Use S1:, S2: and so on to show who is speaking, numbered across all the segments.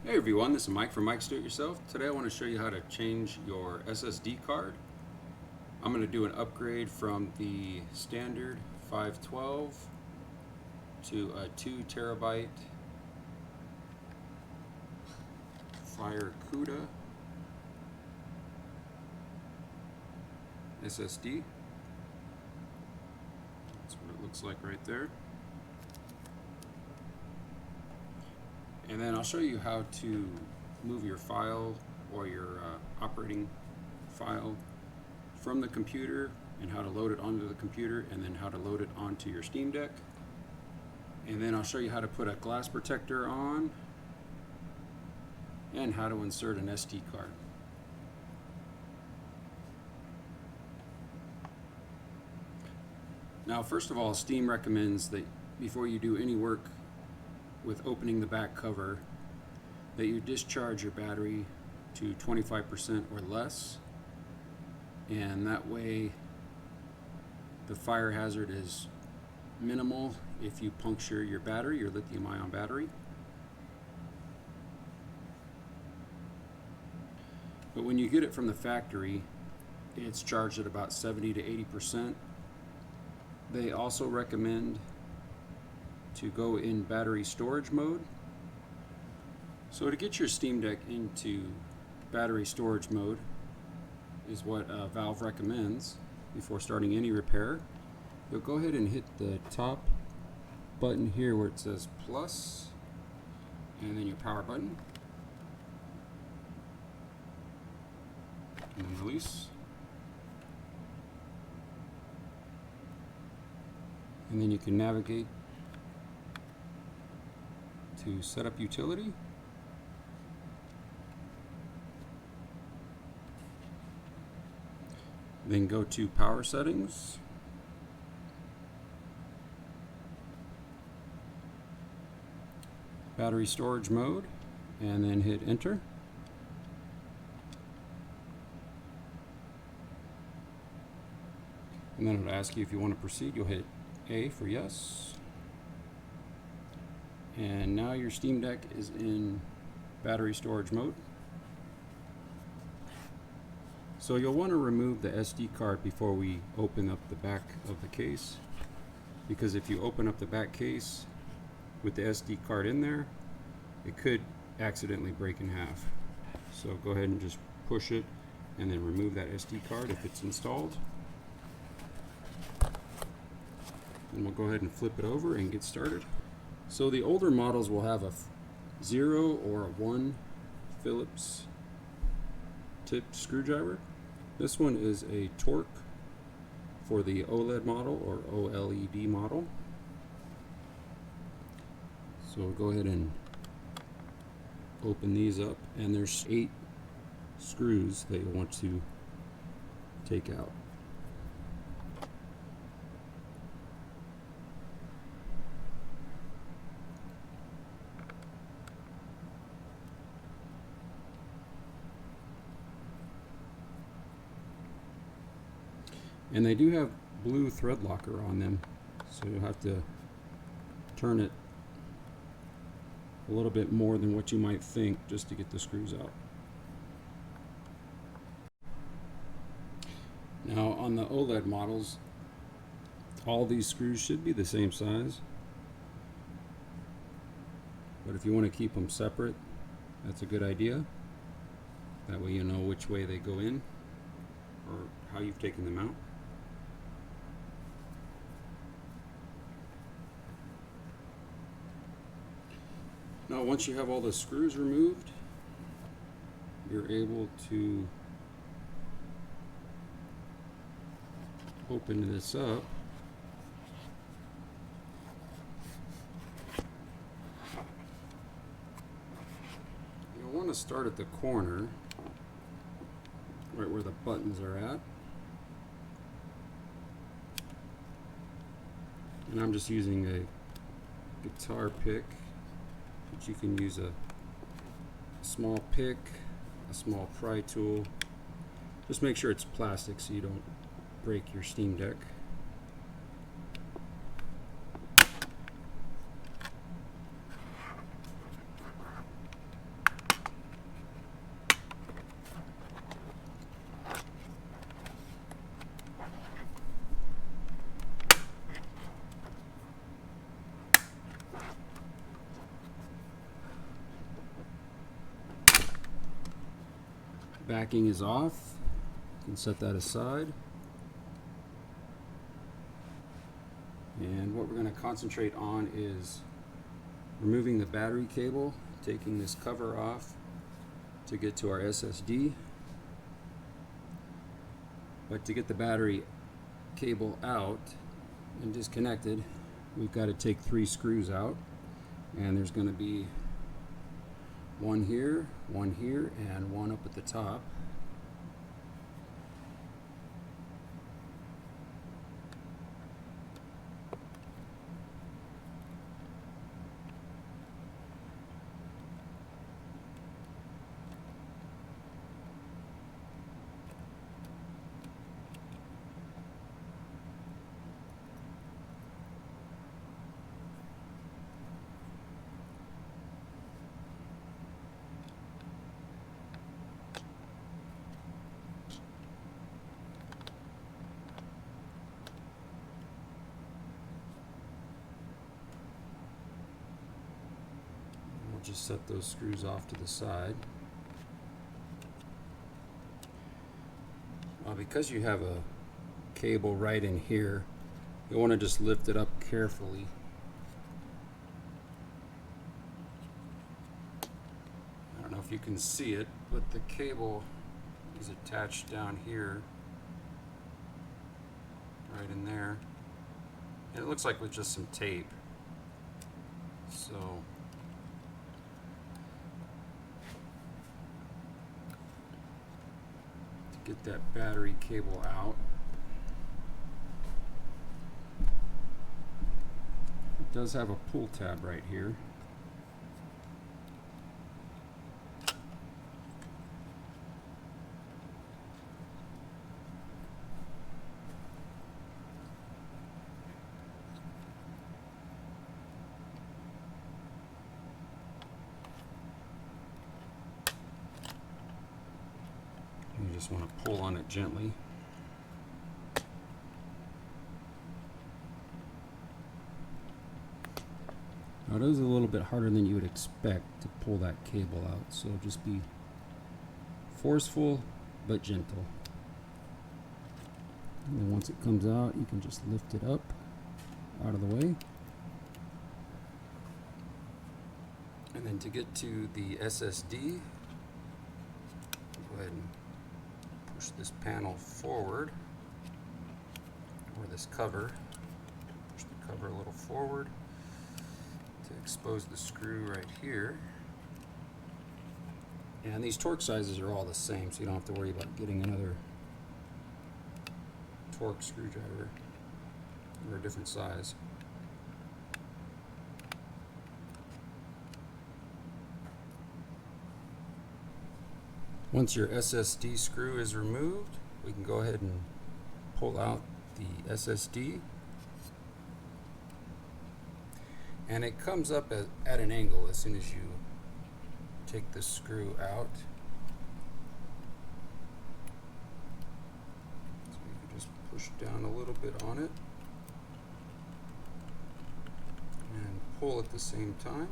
S1: Hey everyone, this is Mike from Mike's Do It Yourself. Today I want to show you how to change your SSD card. I'm going to do an upgrade from the standard 512 to a 2 terabyte Fire CUDA SSD. That's what it looks like right there. And then I'll show you how to move your file or your operating file from the computer and how to load it onto the computer and then how to load it onto your Steam Deck. And then I'll show you how to put a glass protector on and how to insert an SD card. Now, first of all, Steam recommends that before you do any work with opening the back cover, that you discharge your battery to 25% or less, and that way the fire hazard is minimal if you puncture your battery, your lithium-ion battery. But when you get it from the factory, it's charged at about 70 to 80%. They also recommend to go in battery storage mode. So to get your Steam Deck into battery storage mode is what Valve recommends before starting any repair. You'll go ahead and hit the top button here where it says plus, and then your power button, and then release. And then you can navigate to set up utility. Then go to power settings. Battery storage mode, and then hit enter. And then it'll ask you if you want to proceed. You'll hit A for yes. And now your Steam Deck is in battery storage mode. So you'll want to remove the SD card before we open up the back of the case, because if you open up the back case with the SD card in there, it could accidentally break in half. So go ahead and just push it and then remove that SD card if it's installed. And we'll go ahead and flip it over and get started. So the older models will have a 0 or a 1 Phillips tipped screwdriver. This one is a Torque for the OLED model or OLED model. So we'll go ahead and open these up, and there's 8 screws that you'll want to take out. And they do have blue thread locker on them, so you'll have to turn it a little bit more than what you might think just to get the screws out. Now on the OLED models, all these screws should be the same size, but if you want to keep them separate, that's a good idea. That way you know which way they go in or how you've taken them out. Now, once you have all the screws removed, you're able to open this up. You'll want to start at the corner, right where the buttons are at. And I'm just using a guitar pick. But you can use a small pick, a small pry tool. Just make sure it's plastic so you don't break your Steam Deck. Backing is off. You can set that aside. And what we're going to concentrate on is removing the battery cable, taking this cover off to get to our SSD. But to get the battery cable out and disconnected, we've got to take 3 screws out, and there's going to be one here, and one up at the top. Just set those screws off to the side. Because you have a cable right in here, you want to just lift it up carefully. I don't know if you can see it, but the cable is attached down here, right in there. And it looks like with just some tape. So get that battery cable out. It does have a pull tab right here. You just want to pull on it gently. Now it is a little bit harder than you would expect to pull that cable out, so just be forceful but gentle. And then once it comes out, you can just lift it up out of the way. And then to get to the SSD, go ahead and push this panel forward, or this cover. Push the cover a little forward to expose the screw right here. And these torque sizes are all the same, so you don't have to worry about getting another torque screwdriver or a different size. Once your SSD screw is removed, we can go ahead and pull out the SSD. And it comes up at an angle as soon as you take the screw out. So you can just push down a little bit on it and pull at the same time.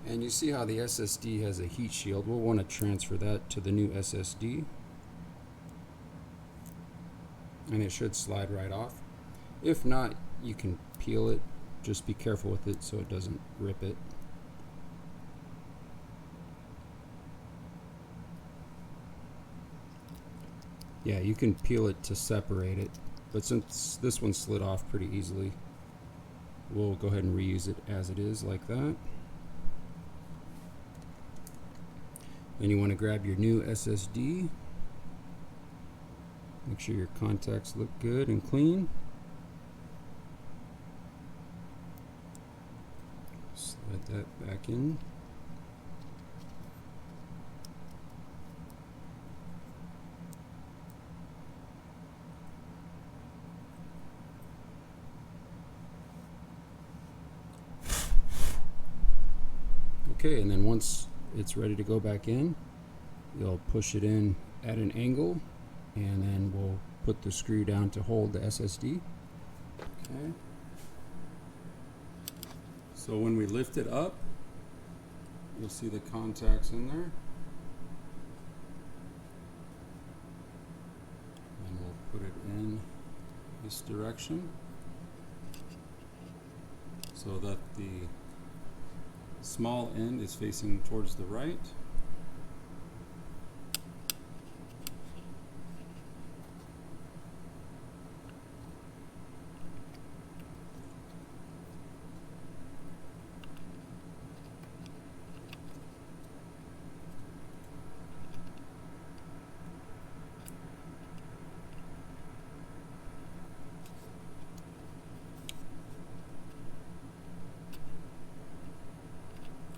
S1: And you see how the SSD has a heat shield. We'll want to transfer that to the new SSD. And it should slide right off. If not, you can peel it. Just be careful with it so it doesn't rip it. Yeah, you can peel it to separate it. But since this one slid off pretty easily, we'll go ahead and reuse it as it is, like that. Then you want to grab your new SSD. Make sure your contacts look good and clean. Slide that back in. Okay, and then once it's ready to go back in, you'll push it in at an angle, and then we'll put the screw down to hold the SSD. Okay. So when we lift it up, you'll see the contacts in there. And we'll put it in this direction so that the small end is facing towards the right.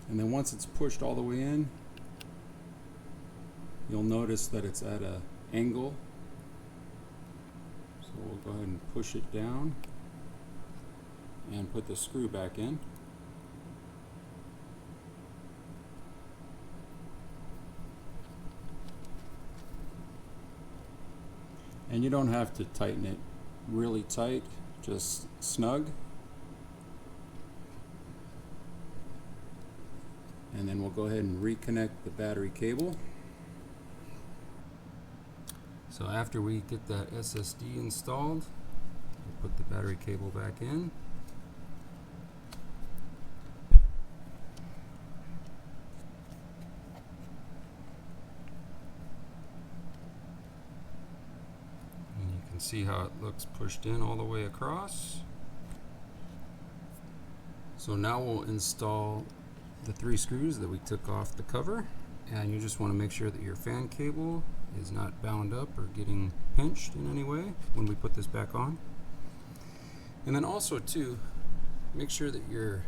S1: And then once it's pushed all the way in, you'll notice that it's at an angle. So we'll go ahead and push it down and put the screw back in. And you don't have to tighten it really tight, just snug. And then we'll go ahead and reconnect the battery cable. So after we get that SSD installed, we'll put the battery cable back in. And you can see how it looks pushed in all the way across. So now we'll install the 3 screws that we took off the cover, and you just want to make sure that your fan cable is not bound up or getting pinched in any way when we put this back on. And then also too, make sure that your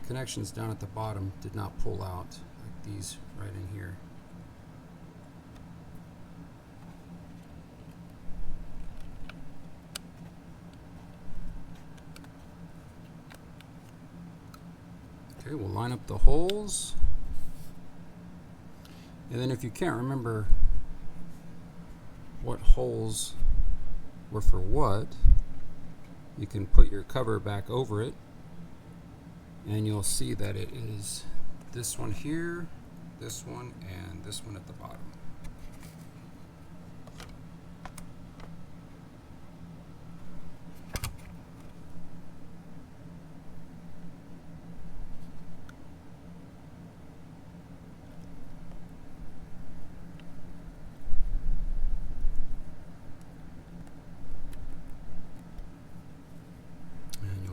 S1: connections down at the bottom did not pull out, like these right in here. Okay, we'll line up the holes, and then if you can't remember what holes were for what, you can put your cover back over it, and you'll see that it is this one here, this one, and this one at the bottom.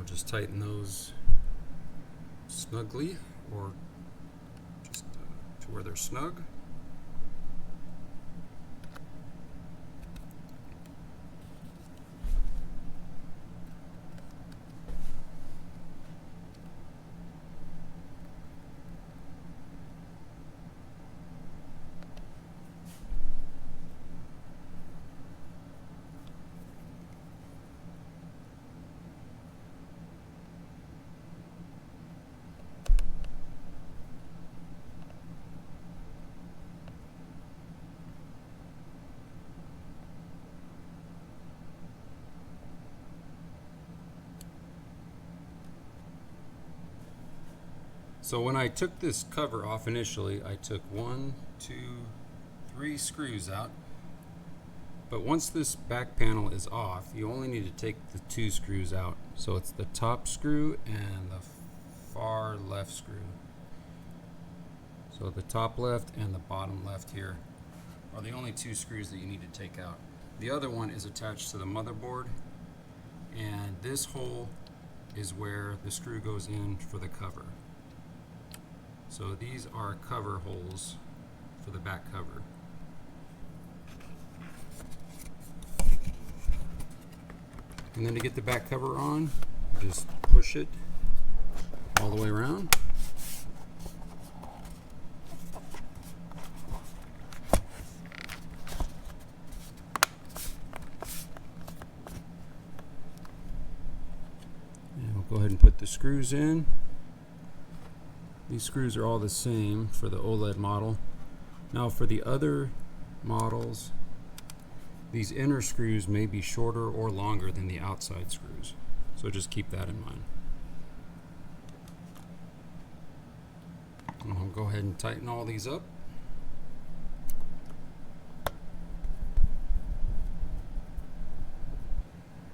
S1: Just tighten those snugly, or just to where they're snug. So when I took this cover off initially, I took 1, 2, 3 screws out. But once this back panel is off, you only need to take the 2 screws out. So it's the top screw and the far left screw. So the top left and the bottom left here are the only 2 screws that you need to take out. The other one is attached to the motherboard, and this hole is where the screw goes in for the cover. So these are cover holes for the back cover. And then to get the back cover on, just push it all the way around. And we'll go ahead and put the screws in. These screws are all the same for the OLED model. Now for the other models, these inner screws may be shorter or longer than the outside screws. So just keep that in mind. I'll go ahead and tighten all these up.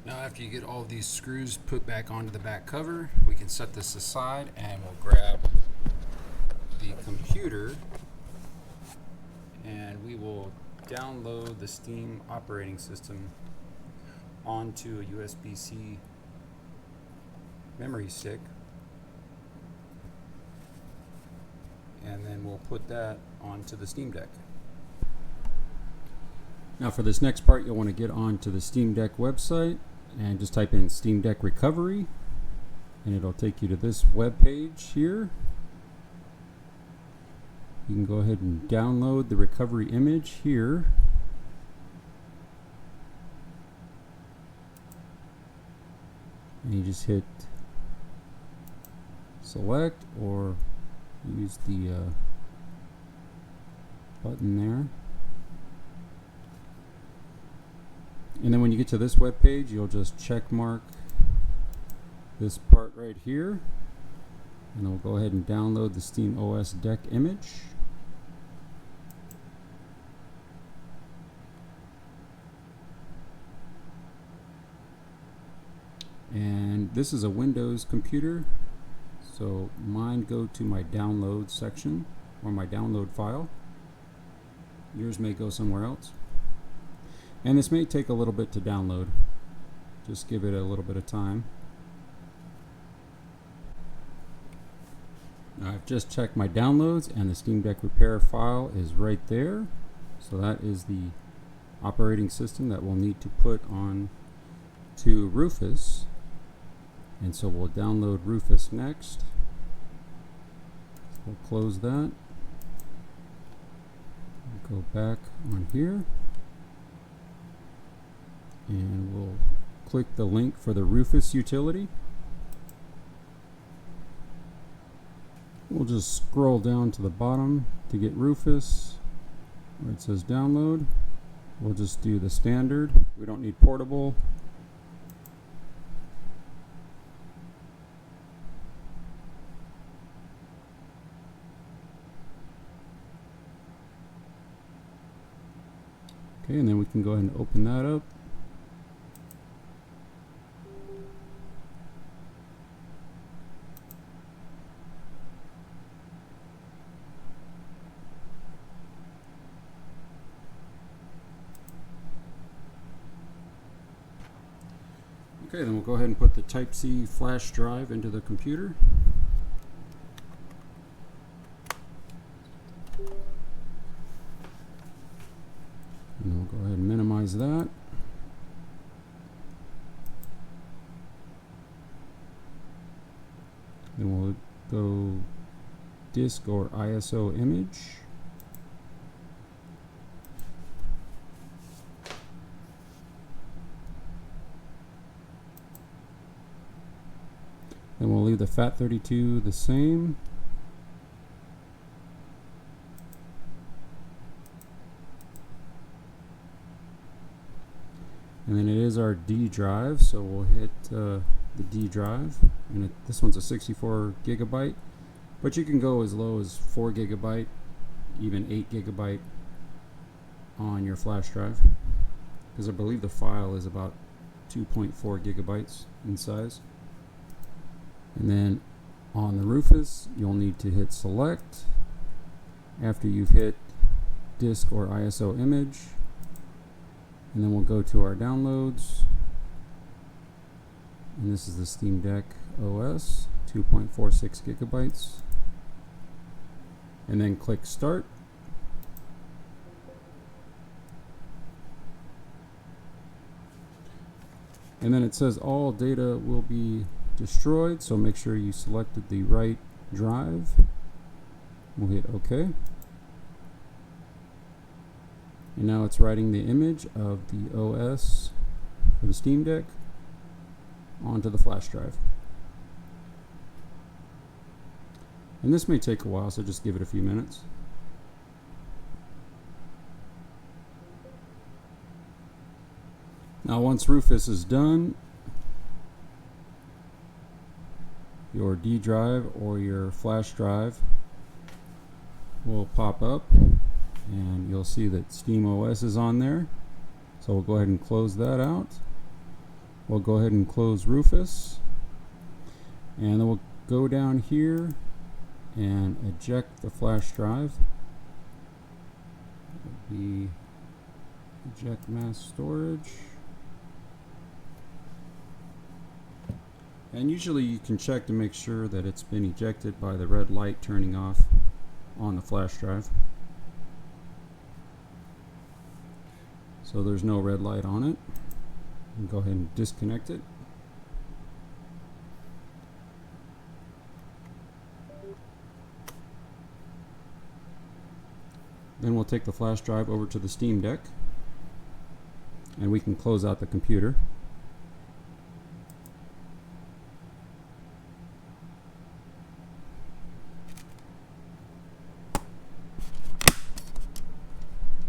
S1: Now after you get all of these screws put back onto the back cover, we can set this aside and we'll grab the computer and we will download the Steam operating system onto a USB-C memory stick, and then we'll put that onto the Steam Deck. Now for this next part, you'll want to get onto the Steam Deck website and just type in Steam Deck Recovery, and it'll take you to this web page here. You can go ahead and download the recovery image here. And you just hit select or use the button there. And then when you get to this web page, you'll just check mark this part right here, and we'll go ahead and download the Steam OS Deck image. And this is a Windows computer, so mine go to my download section or my download file. Yours may go somewhere else. And this may take a little bit to download. Just give it a little bit of time. Now I've just checked my downloads and the Steam Deck Repair file is right there. So that is the operating system that we'll need to put on to Rufus. And so we'll download Rufus next. So we'll close that. Go back on here. And we'll click the link for the Rufus utility. We'll just scroll down to the bottom to get Rufus where it says download. We'll just do the standard. We don't need portable. Okay, and then we can go ahead and open that up. Okay, then we'll go ahead and put the Type-C flash drive into the computer. And we'll go ahead and minimize that. Then we'll go disk or ISO image. Then we'll leave the FAT32 the same. And then it is our D drive, so we'll hit the D drive. And this one's a 64 gigabyte, but you can go as low as 4 gigabyte, even 8 gigabyte on your flash drive, because I believe the file is about 2.4 gigabytes in size. And then on the Rufus, you'll need to hit select after you've hit disk or ISO image. And then we'll go to our downloads. And this is the Steam Deck OS, 2.46 gigabytes. And then click start. And then it says all data will be destroyed, so make sure you selected the right drive. We'll hit OK. And now it's writing the image of the OS for the Steam Deck onto the flash drive. And this may take a while, so just give it a few minutes. Now once Rufus is done, your D drive or your flash drive will pop up and you'll see that SteamOS is on there. So we'll go ahead and close that out. We'll go ahead and close Rufus, and then we'll go down here and eject the flash drive. That would be eject mass storage. And usually you can check to make sure that it's been ejected by the red light turning off on the flash drive. So there's no red light on it. And go ahead and disconnect it. Then we'll take the flash drive over to the Steam Deck and we can close out the computer.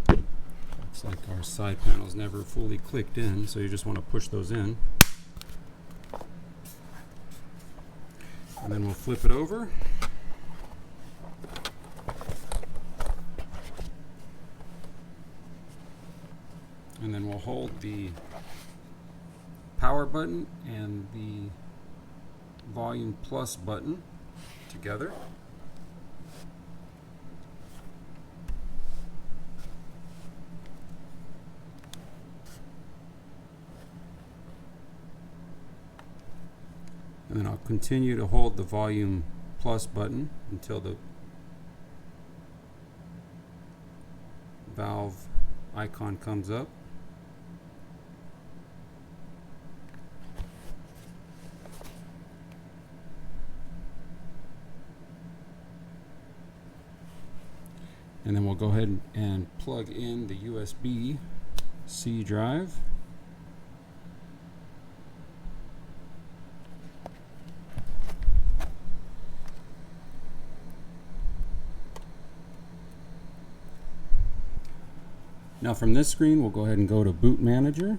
S1: Looks like our side panel's never fully clicked in, so you just want to push those in. And then we'll flip it over. And then we'll hold the power button and the volume plus button together. And then I'll continue to hold the volume plus button until the valve icon comes up. And then we'll go ahead and plug in the USB-C drive. Now from this screen, we'll go ahead and go to Boot Manager.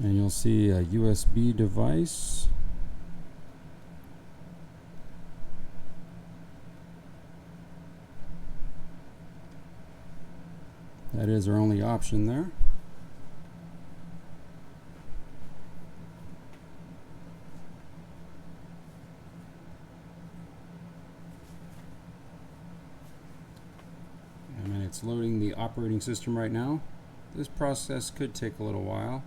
S1: And you'll see a USB device. That is our only option there. And then it's loading the operating system right now. This process could take a little while.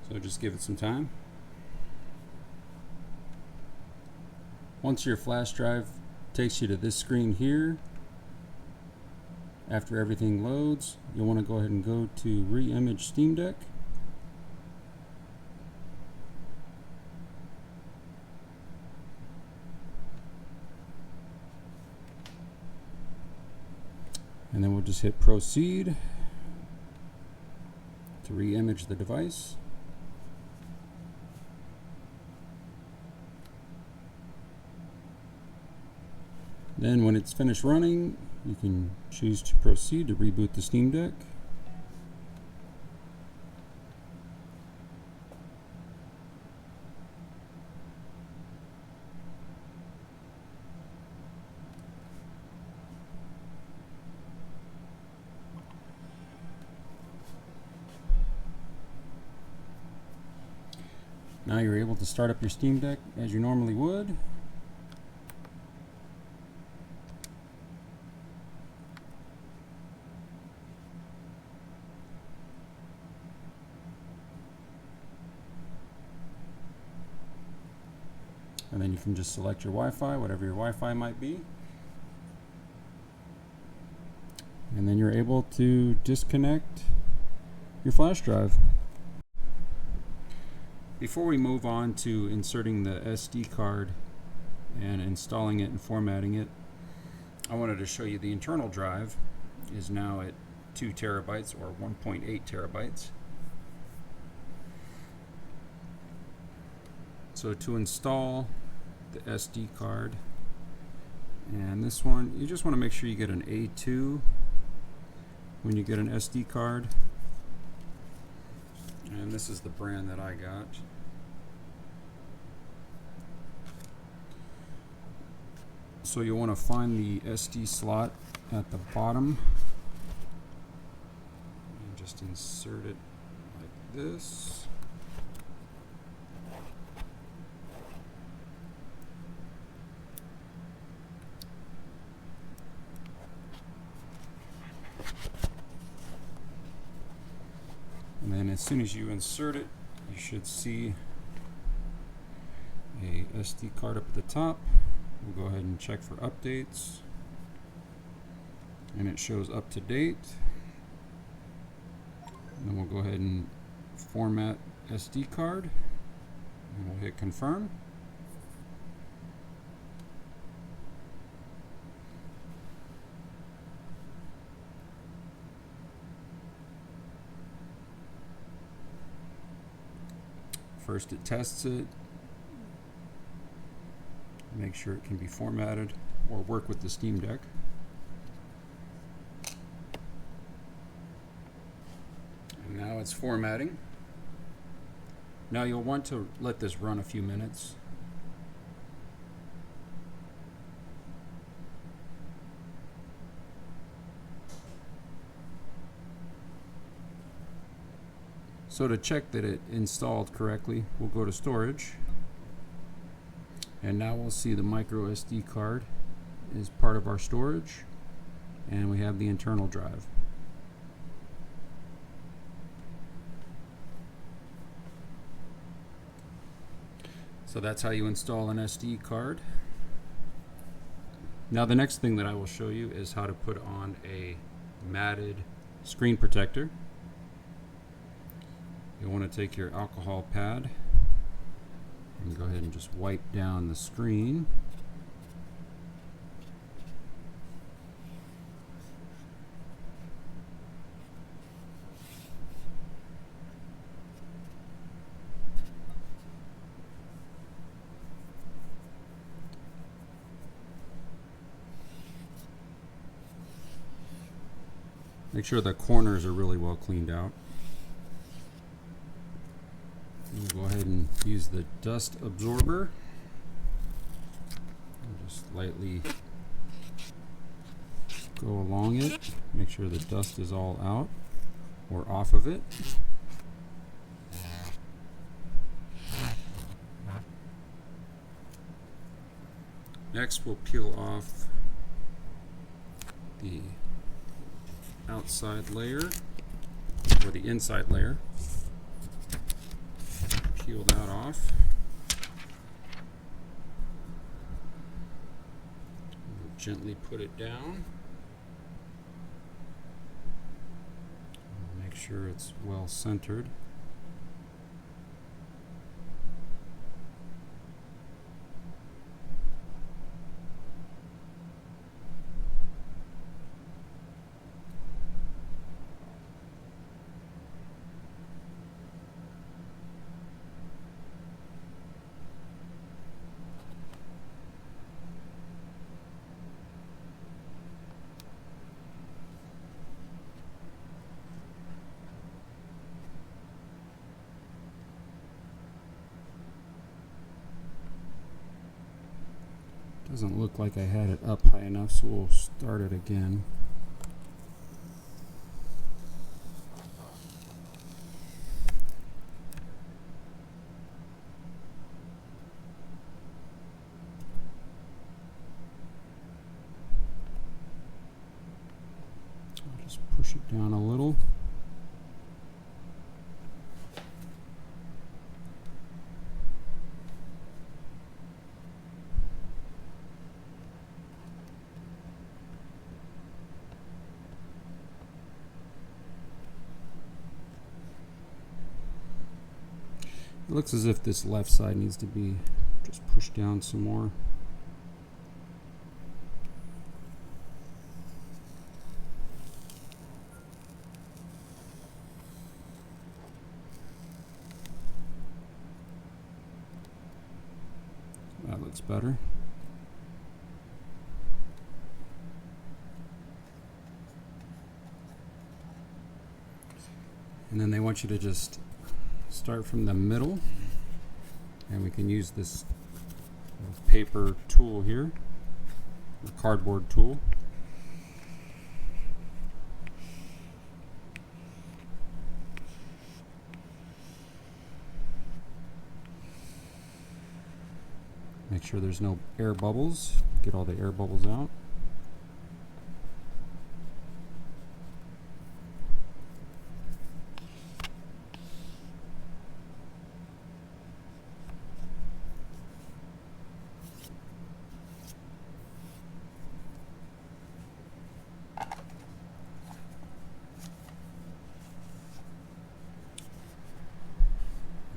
S1: So just give it some time. Once your flash drive takes you to this screen here, after everything loads, you'll want to go ahead and go to Re-image Steam Deck. And then we'll just hit Proceed to re-image the device. Then when it's finished running, you can choose to proceed to reboot the Steam Deck. Now you're able to start up your Steam Deck as you normally would. And then you can just select your Wi-Fi, whatever your Wi-Fi might be. And then you're able to disconnect your flash drive. Before we move on to inserting the SD card and installing it and formatting it, I wanted to show you the internal drive is now at 2 terabytes or 1.8 terabytes. So to install the SD card and this one, you just want to make sure you get an A2 when you get an SD card. And this is the brand that I got. So you'll want to find the SD slot at the bottom and just insert it like this. And then as soon as you insert it, you should see a SD card up at the top. We'll go ahead and check for updates. And it shows up to date. And then we'll go ahead and format SD card. And we'll hit confirm. First it tests it, make sure it can be formatted or work with the Steam Deck. And now it's formatting. Now you'll want to let this run a few minutes. So to check that it installed correctly, we'll go to storage. And now we'll see the micro SD card is part of our storage. And we have the internal drive. So that's how you install an SD card. Now the next thing that I will show you is how to put on a matted screen protector. You'll want to take your alcohol pad and go ahead and just wipe down the screen. Make sure the corners are really well cleaned out. We'll go ahead and use the dust absorber. And just lightly go along it. Make sure the dust is all out or off of it. Next, we'll peel off the outside layer or the inside layer. Peel that off. We'll gently put it down. Make sure it's well centered. Doesn't look like I had it up high enough, so we'll start it again. I'll just push it down a little. It looks as if this left side needs to be just pushed down some more. That looks better. And then they want you to just Start from the middle, and we can use this paper tool here, the cardboard tool. Make sure there's no air bubbles. Get all the air bubbles out.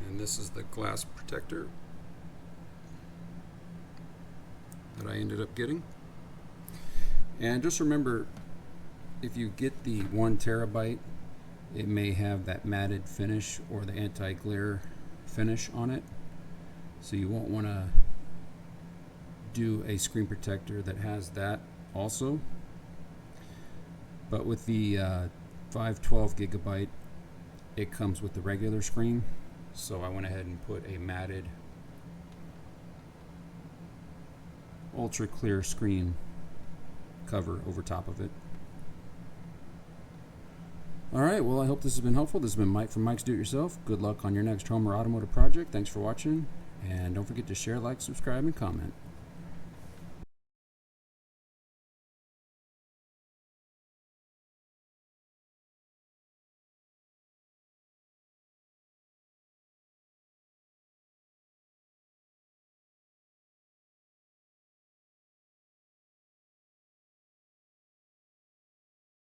S1: And this is the glass protector that I ended up getting. And just remember, if you get the 1 terabyte, it may have that matted finish or the anti-glare finish on it, so you won't want to do a screen protector that has that also. But with the 512 gigabyte, it comes with the regular screen, so I went ahead and put a matted ultra clear screen cover over top of it. Alright, well, I hope this has been helpful. This has been Mike from Mike's Do It Yourself. Good luck on your next home or automotive project. Thanks for watching, and don't forget to share, like, subscribe, and comment.